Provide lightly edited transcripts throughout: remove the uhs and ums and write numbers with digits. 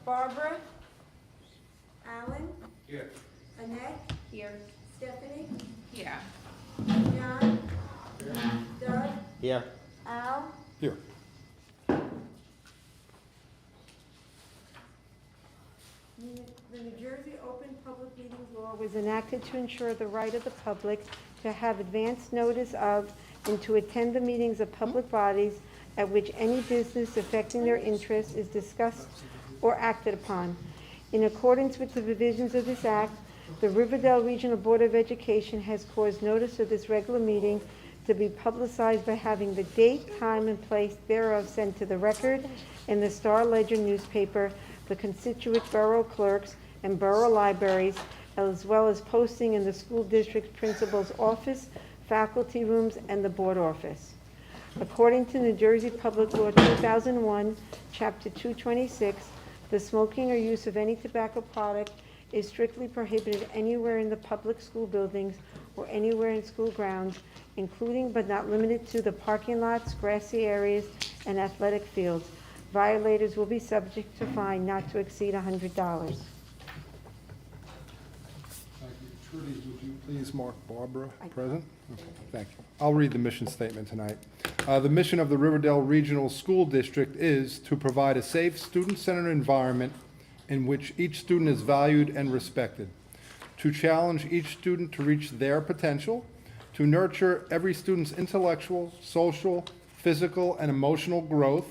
Barbara? Alan? Here. Annette? Here. Stephanie? Here. John? Doug? Here. Al? Here. The New Jersey Open Public Meetings Law was enacted to ensure the right of the public to have advance notice of and to attend the meetings of public bodies at which any business affecting their interests is discussed or acted upon. In accordance with the provisions of this act, the Riverdale Regional Board of Education has caused notice of this regular meeting to be publicized by having the date, time, and place thereof sent to the record in the Star Ledger newspaper, the constituent borough clerks, and borough libraries, as well as posting in the school district principal's office, faculty rooms, and the board office. According to New Jersey Public Law 2001, Chapter 226, the smoking or use of any tobacco product is strictly prohibited anywhere in the public school buildings or anywhere in school grounds, including but not limited to the parking lots, grassy areas, and athletic fields. Violators will be subject to fine not to exceed $100. Thank you. Trudy, would you please mark Barbara present? Okay, thank you. I'll read the mission statement tonight. The mission of the Riverdale Regional School District is to provide a safe, student-centered environment in which each student is valued and respected, to challenge each student to reach their potential, to nurture every student's intellectual, social, physical, and emotional growth,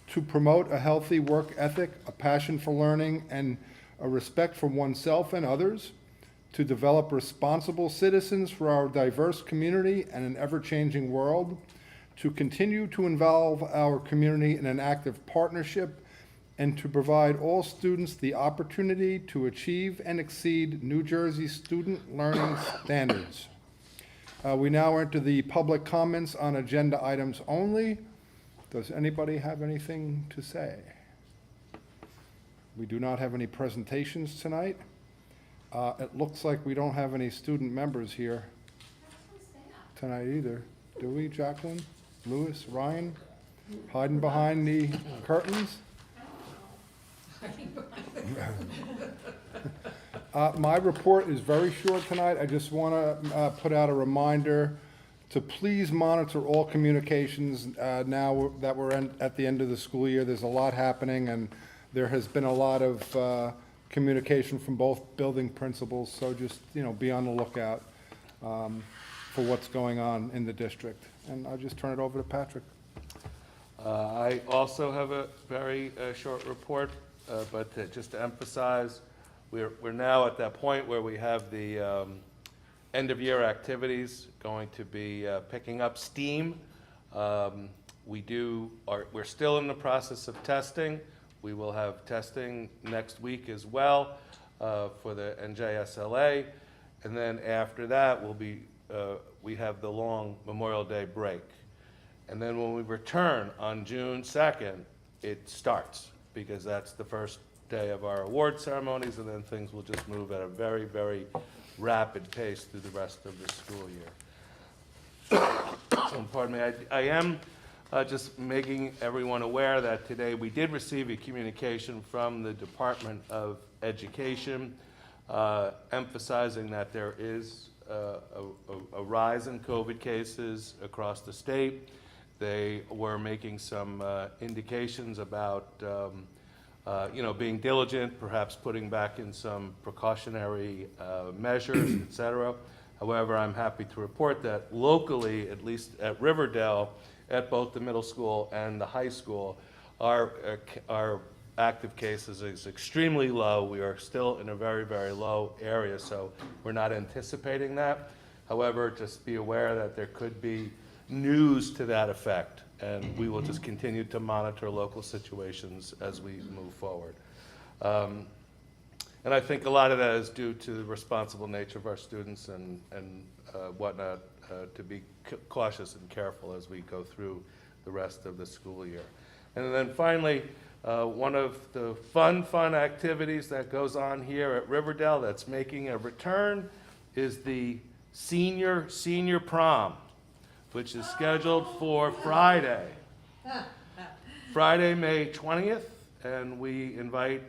to promote a healthy work ethic, a passion for learning, and a respect for oneself and others, to develop responsible citizens for our diverse community and an ever-changing world, to continue to involve our community in an active partnership, and to provide all students the opportunity to achieve and exceed New Jersey student learning standards. We now enter the public comments on agenda items only. Does anybody have anything to say? We do not have any presentations tonight. It looks like we don't have any student members here tonight either. Do we, Jacqueline, Lewis, Ryan? Hiding behind the curtains? My report is very short tonight. I just want to put out a reminder to please monitor all communications now that we're at the end of the school year. There's a lot happening, and there has been a lot of communication from both building principals, so just, be on the lookout for what's going on in the district. And I'll just turn it over to Patrick. I also have a very short report, but just to emphasize, we're now at that point where we have the end-of-year activities going to be picking up steam. We're still in the process of testing. We will have testing next week as well for the NJSLA, and then after that we have the long Memorial Day break. And then when we return on June 2nd, it starts, because that's the first day of our award ceremonies, and then things will just move at a very, very rapid pace through the rest of the school year. Pardon me, I am just making everyone aware that today we did receive a communication from the Department of Education emphasizing that there is a rise in COVID cases across the state. They were making some indications about being diligent, perhaps putting back in some precautionary measures, et cetera. However, I'm happy to report that locally, at least at Riverdale, at both the middle school and the high school, our active cases is extremely low. We are still in a very, very low area, so we're not anticipating that. However, just be aware that there could be news to that effect, and we will just continue to monitor local situations as we move forward. And I think a lot of that is due to the responsible nature of our students and whatnot, to be cautious and careful as we go through the rest of the school year. And then finally, one of the fun activities that goes on here at Riverdale that's making a return is the senior prom, which is scheduled for Friday, May 20th, and we invite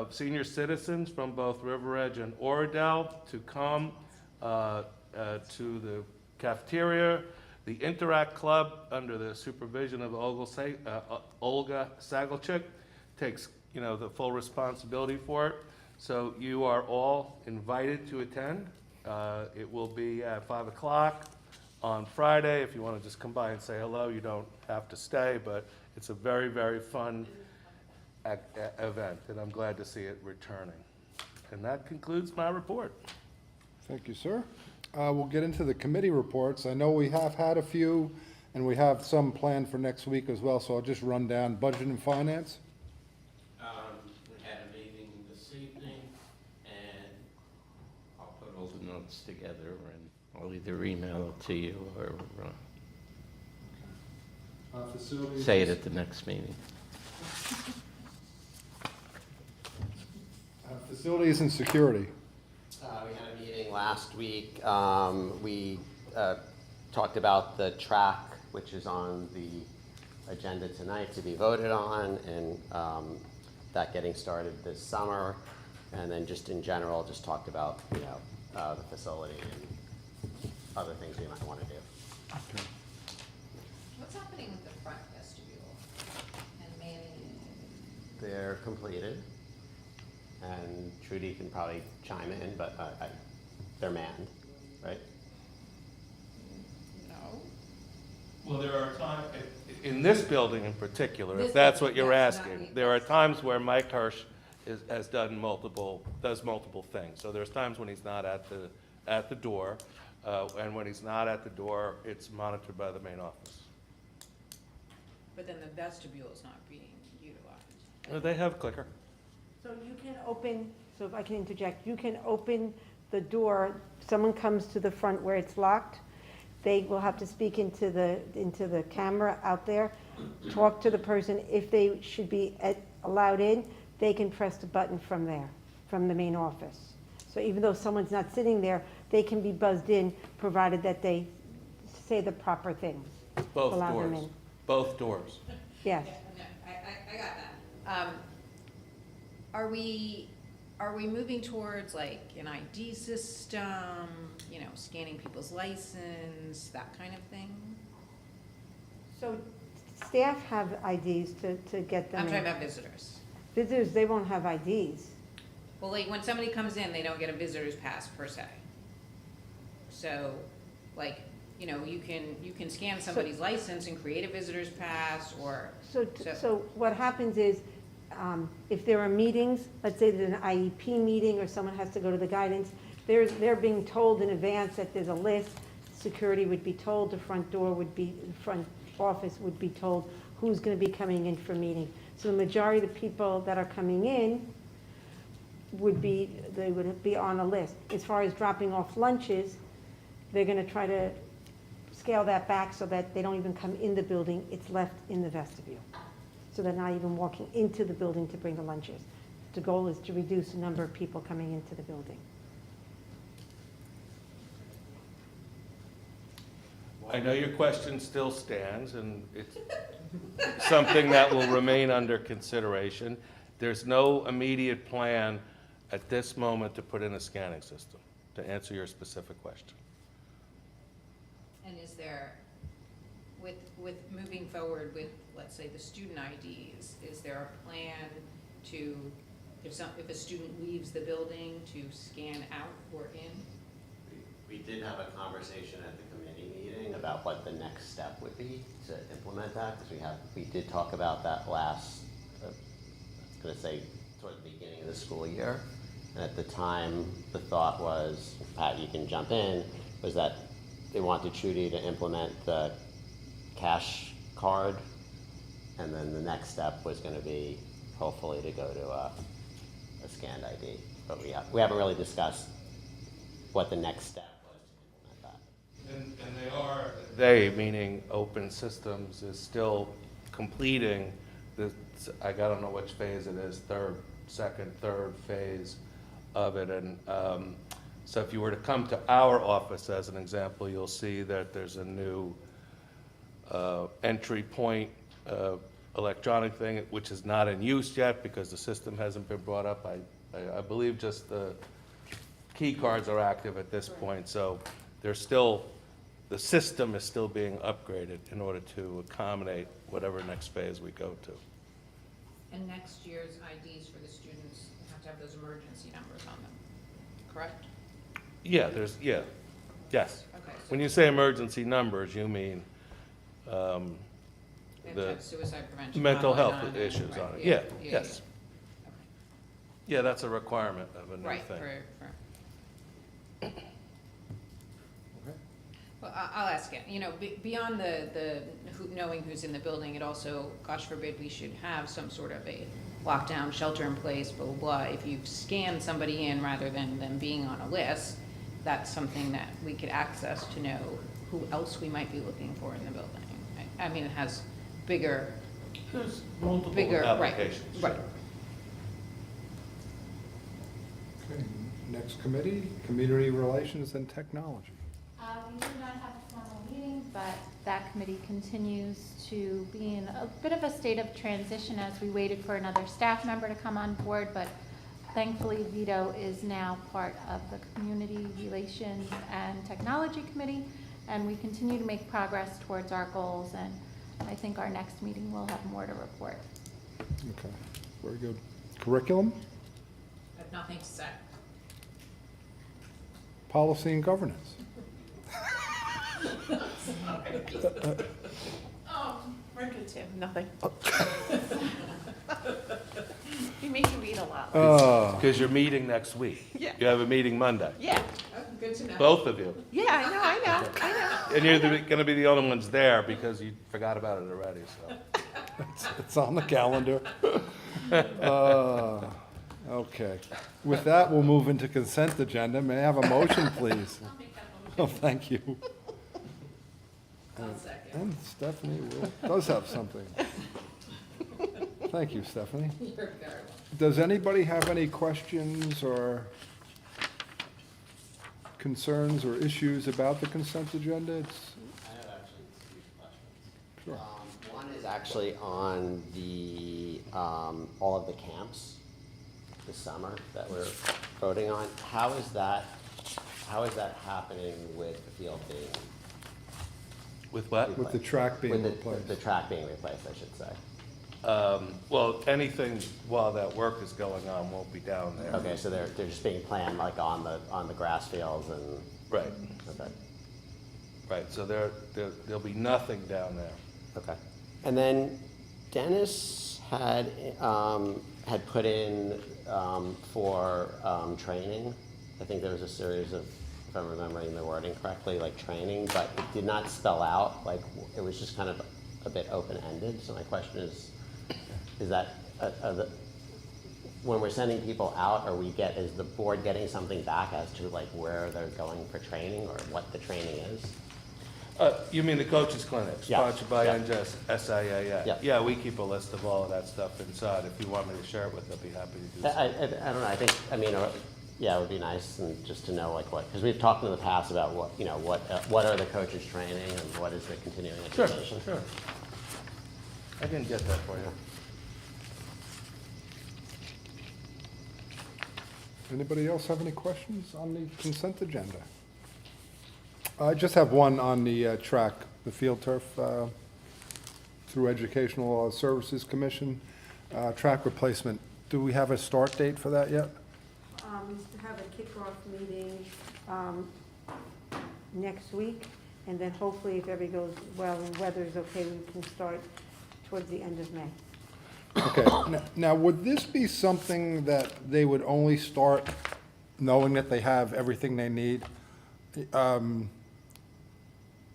senior citizens from both River Edge and Oradell to come to the cafeteria. The Interact Club, under the supervision of Olga Sagelchik, takes the full responsibility for it. So you are all invited to attend. It will be at 5 o'clock on Friday. If you want to just come by and say hello, you don't have to stay, but it's a very, very fun event, and I'm glad to see it returning. And that concludes my report. Thank you, sir. We'll get into the committee reports. I know we have had a few, and we have some planned for next week as well, so I'll just run down budget and finance. We had a meeting this evening, and I'll put all the notes together, and I'll either email it to you or Facilities. say it at the next meeting. Facilities and security. We had a meeting last week. We talked about the track, which is on the agenda tonight to be voted on, and that getting started this summer. And then just in general, just talked about, the facility and other things we might want to do. What's happening with the front vestibule and manning it? They're completed, and Trudy can probably chime in, but they're manned, right? No. Well, there are times, in this building in particular, if This that's what building, you're yes, not asking, me. there are times where Mike Hirsch does multiple things. So there's times when he's not at the door, and when he's not at the door, it's monitored by the main office. But then the vestibule is not being utilized. They have clicker. So you can open, so if I can interject, you can open the door, someone comes to the front where it's locked, they will have to speak into the camera out there, talk to the person. If they should be allowed in, they can press the button from there, from the main office. So even though someone's not sitting there, they can be buzzed in, provided that they say the proper things. Both Allow them doors. in. Both doors. Yes. Yeah, no, I got that. Are we moving towards like an ID system, scanning people's license, that kind of thing? So staff have IDs to get them I'm in. talking about visitors. Visitors, they won't have IDs. Well, like when somebody comes in, they don't get a visitor's pass per se. So, you can scan somebody's license and create a visitor's pass, or, So what happens is, if there are meetings, let's say there's an IEP meeting or someone has to go to the guidance, they're being told in advance that there's a list, security would be told, the front office would be told who's gonna be coming in for meeting. So the majority of the people that are coming in they would be on a list. As far as dropping off lunches, they're gonna try to scale that back so that they don't even come in the building, it's left in the vestibule. So they're not even walking into the building to bring the lunches. The goal is to reduce the number of people coming into the building. I know your question still stands, and it's something that will remain under consideration. There's no immediate plan at this moment to put in a scanning system, to answer your specific question. and is there, with moving forward with, let's say, the student IDs, is there a plan to, if a student leaves the building, to scan out or in? We did have a conversation at the committee meeting about what the next step would be to implement that, because we did talk about that last, I was gonna say, toward the beginning of the school year. And at the time, the thought was, Pat, you can jump in, was that they wanted Trudy to implement the cash card, and then the next step was gonna be hopefully to go to a scanned ID. But we haven't really discussed what the next step was to implement that. And they, meaning Open Systems, is still completing the, I don't know which phase it is, second, third phase of it. And so if you were to come to our office as an example, you'll see that there's a new entry point electronic thing, which is not in use yet because the system hasn't been brought up. I believe just the key cards are active at this point, so there's still, the system is still being upgraded in order to accommodate whatever next phase we go to. And next year's IDs for the students have to have those emergency numbers on them, correct? Yeah, yes. Okay. When you say emergency numbers, you mean They have to the have suicide prevention. mental health 911, issues right, on it. Yeah, yeah. yes. Okay. Yeah, that's a requirement of a new Right, thing. for, Well, I'll ask it, beyond knowing who's in the building, it also, gosh forbid, we should have some sort of a lockdown, shelter in place, blah, blah, blah. If you scan somebody in rather than them being on a list, that's something that we could access to know who else we might be looking for in the building. I mean, it has bigger, There's multiple right, applications. right. Okay, next committee, Community Relations and Technology. We do not have a formal meeting, but that committee continues to be in a bit of a state of transition as we waited for another staff member to come on board, but thankfully Vito is now part of the Community Relations and Technology Committee, and we continue to make progress towards our goals, and I think our next meeting will have more to report. Okay, very good. Curriculum, I have nothing to say. Policy and Governance. Nothing. You make me read a lot. Because you're meeting next week. Yeah. You have a meeting Monday, Yeah, Oh, good to know. both of you. yeah, I know. And you're gonna be the only ones there because you forgot about it already, so. It's on the calendar. Okay. With that, we'll move into consent agenda. May I have a motion, please? I'll make that Oh, motion. thank you. I'll second. And Stephanie does have something. Thank you, Stephanie. You're very welcome. Does anybody have any questions or concerns or issues about the consent agenda? I have actually two questions. Sure. One is actually on the, all of the camps this summer that we're voting on. How is that happening with the field being? With what? With the track being with the- replaced. The track being replaced, I should say. Well, anything while that work is going on won't be down there. Okay, so they're just being planned like on the grass fields and, Right, okay, right, so there'll be nothing down there. okay. And then Dennis had put in, for, training. I think there was a series of, if I'm remembering the wording correctly, like training, but it did not spell out, like, it was just kind of a bit open-ended. So my question is that, when we're sending people out, is the board getting something back as to like where they're going for training or what the training is? You mean the coaches clinic, Yeah, sponsored by yeah. SIAA? Yeah. Yeah, we keep a list of all of that stuff inside. If you want me to share it with, I'll be happy to do so. I don't know, yeah, it would be nice and just to know like what, because we've talked in the past about what are the coaches training and what is the continuing Sure, education? sure. I can get that for you. Anybody else have any questions on the consent agenda? I just have one on the track, the field turf, through Educational Services Commission, track replacement. Do we have a start date for that yet? We have a kickoff meeting next week, and then hopefully, if everything goes well and weather's okay, we can start towards the end of May. Okay, now, would this be something that they would only start knowing that they have everything they need?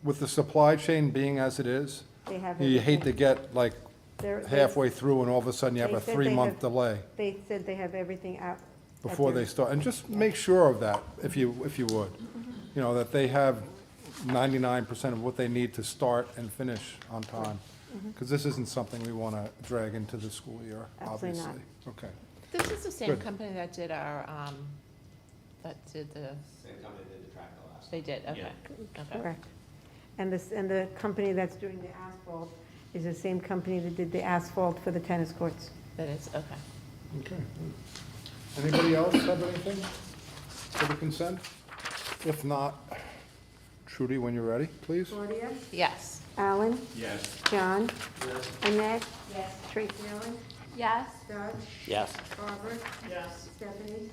With the supply chain being as it is, They have you hate to everything. get like They're- halfway through and all of a sudden you have They a said they 3-month have- delay They said they have everything out. at before their- they start. And just make sure of that, if you would. You know, that they have 99% of what they need to start and finish on time. Because this isn't something we want to drag into the school year, Absolutely obviously. not. Okay. This is the same Good. company that did our, that did the, Same company did the track last. they did, okay. Okay. Correct. And the company that's doing the asphalt is the same company that did the asphalt for the tennis courts. That is, okay. Okay. Anybody else have anything for the consent? If not, Trudy, when you're ready, please. Claudia? Yes. Alan? Yes. John? Annette? Yes. Tracy Ellen? Yes? Doug? Yes. Barbara? Yes. Stephanie?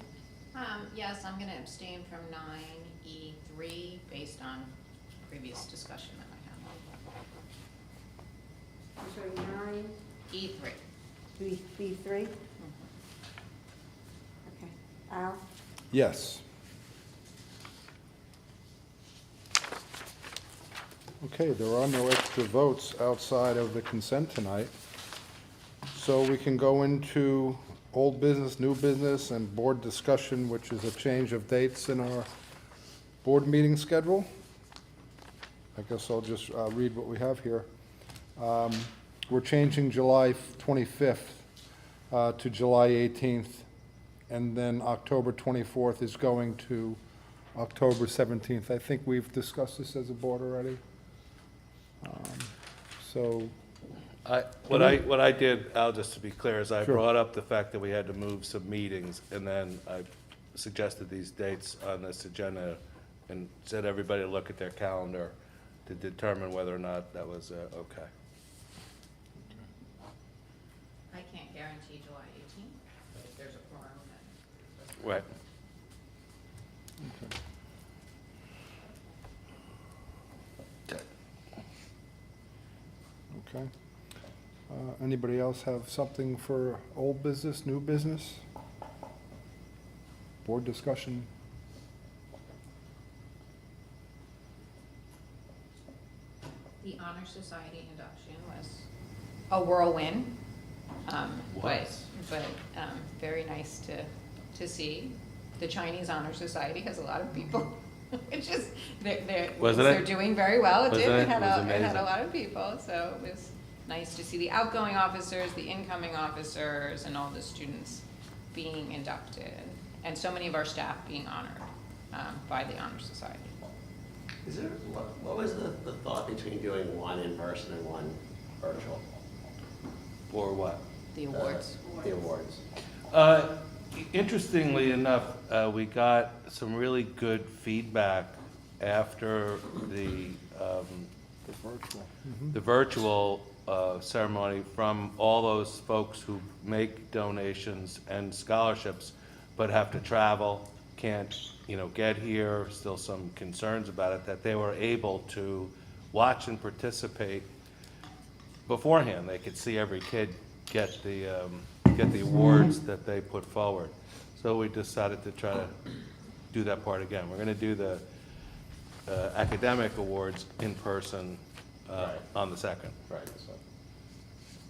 Yes, I'm gonna abstain from 9E3 based on previous discussion that I I'm sorry, 9, had. E3. B3? Okay. Al? Yes. Okay, there are no extra votes outside of the consent tonight. So we can go into old business, new business, and board discussion, which is a change of dates in our board meeting schedule. I guess I'll just read what we have here. We're changing July 25th to July 18th, and then October 24th is going to October 17th. I think we've discussed this as a board already. So, What I did, Al, just to be clear, is I Sure. brought up the fact that we had to move some meetings, and then I suggested these dates on this agenda and said everybody to look at their calendar to determine whether or not that was okay. I can't guarantee July 18th, but if there's a quorum, then. Right. okay. Anybody else have something for old business, new business? Board discussion? The Honor Society induction was a whirlwind. Was. But very nice to see. The Chinese Honor Society has a lot of people. It's just, Wasn't they're it? doing very well. It did. Wasn't it? It had It was it had a amazing. lot of people, so it was nice to see the outgoing officers, the incoming officers, and all the students being inducted. And so many of our staff being honored by the Honor Society. Is there, what was the thought between doing one in person and one virtual? Or what? The awards. The awards. Interestingly enough, we got some really good feedback after the virtual ceremony from all those folks who make donations and scholarships, but have to travel, can't, get here, still some concerns about it, that they were able to watch and participate beforehand. They could see every kid get the awards that they put forward. So we decided to try to do that part again. We're gonna do the academic awards in person Right. on the 2nd. Right. So,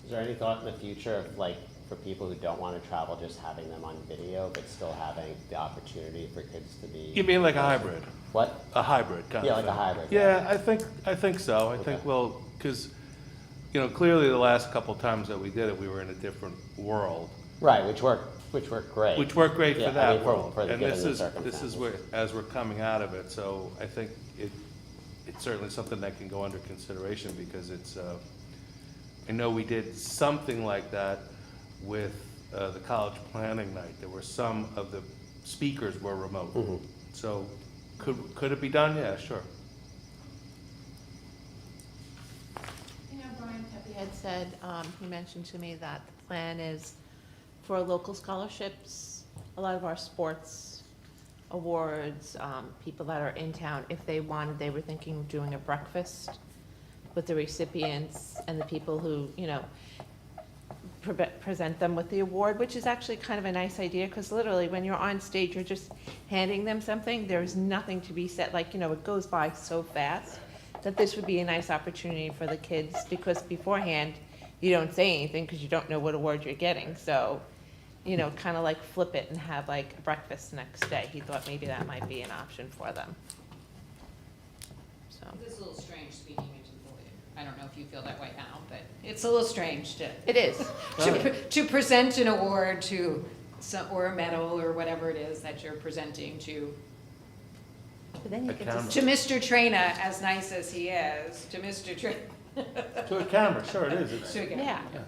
is there any thought in the future of, like, for people who don't want to travel, just having them on video, but still having the opportunity for kids to be? You mean like a hybrid? What? A hybrid kind of Yeah, thing? like a hybrid, Yeah, yeah. I think so. I Okay. think, well, because, clearly the last couple times that we did it, we were in a different world. Right, which worked great. Which worked great Yeah, for I that mean, world. for the And given this the is circumstances. where, as we're coming out of it, so I think it's certainly something that can go under consideration, because it's, I know we did something like that with the college planning night. There were some of the speakers were remote. Mhm. So could it be done? Yeah, sure. Brian Pepe had said, he mentioned to me that the plan is for local scholarships, a lot of our sports awards, people that are in town, if they wanted, they were thinking of doing a breakfast with the recipients and the people who, present them with the award, which is actually kind of a nice idea, because literally, when you're on stage, you're just handing them something, there's nothing to be said, it goes by so fast, that this would be a nice opportunity for the kids, because beforehand, you don't say anything, because you don't know what award you're getting, so, kind of like flip it and have like breakfast next day. He thought maybe that might be an option for them. So, It's a little strange speaking into the void. I don't know if you feel that way now, but it's a little strange to. it is. To present an award to some, or a medal or whatever it is that you're presenting to But then you A get camera. to, Mr. Traina, as nice as he is, to Mr. Traina. To a camera, sure it is. It's- yeah. yeah.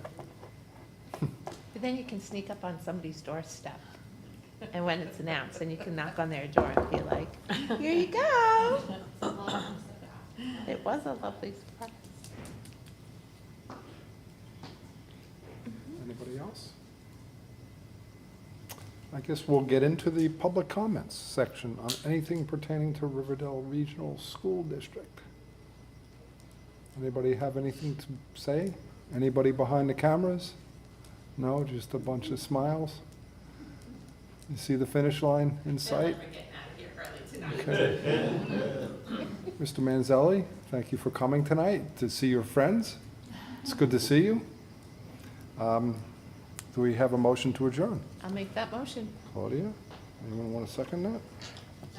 But then you can sneak up on somebody's doorstep. And when it's announced, then you can knock on their door and be like, here you go. It was a lovely surprise. Anybody else? I guess we'll get into the public comments section on anything pertaining to Riverdale Regional School District. Anybody have anything to say? Anybody behind the cameras? No, just a bunch of smiles? You see the finish line in sight? Okay. Mr. Manzelli? Thank you for coming tonight to see your friends. It's good to see you. Do we have a motion to adjourn? I'll make that motion. Claudia, anyone want to second that?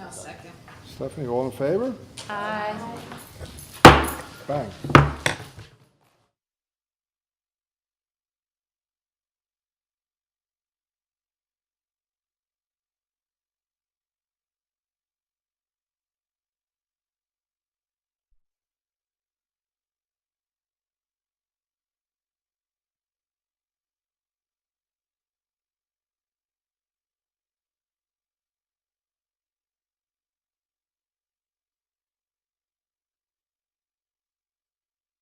I'll second. Stephanie, all in favor? Aye. Bang.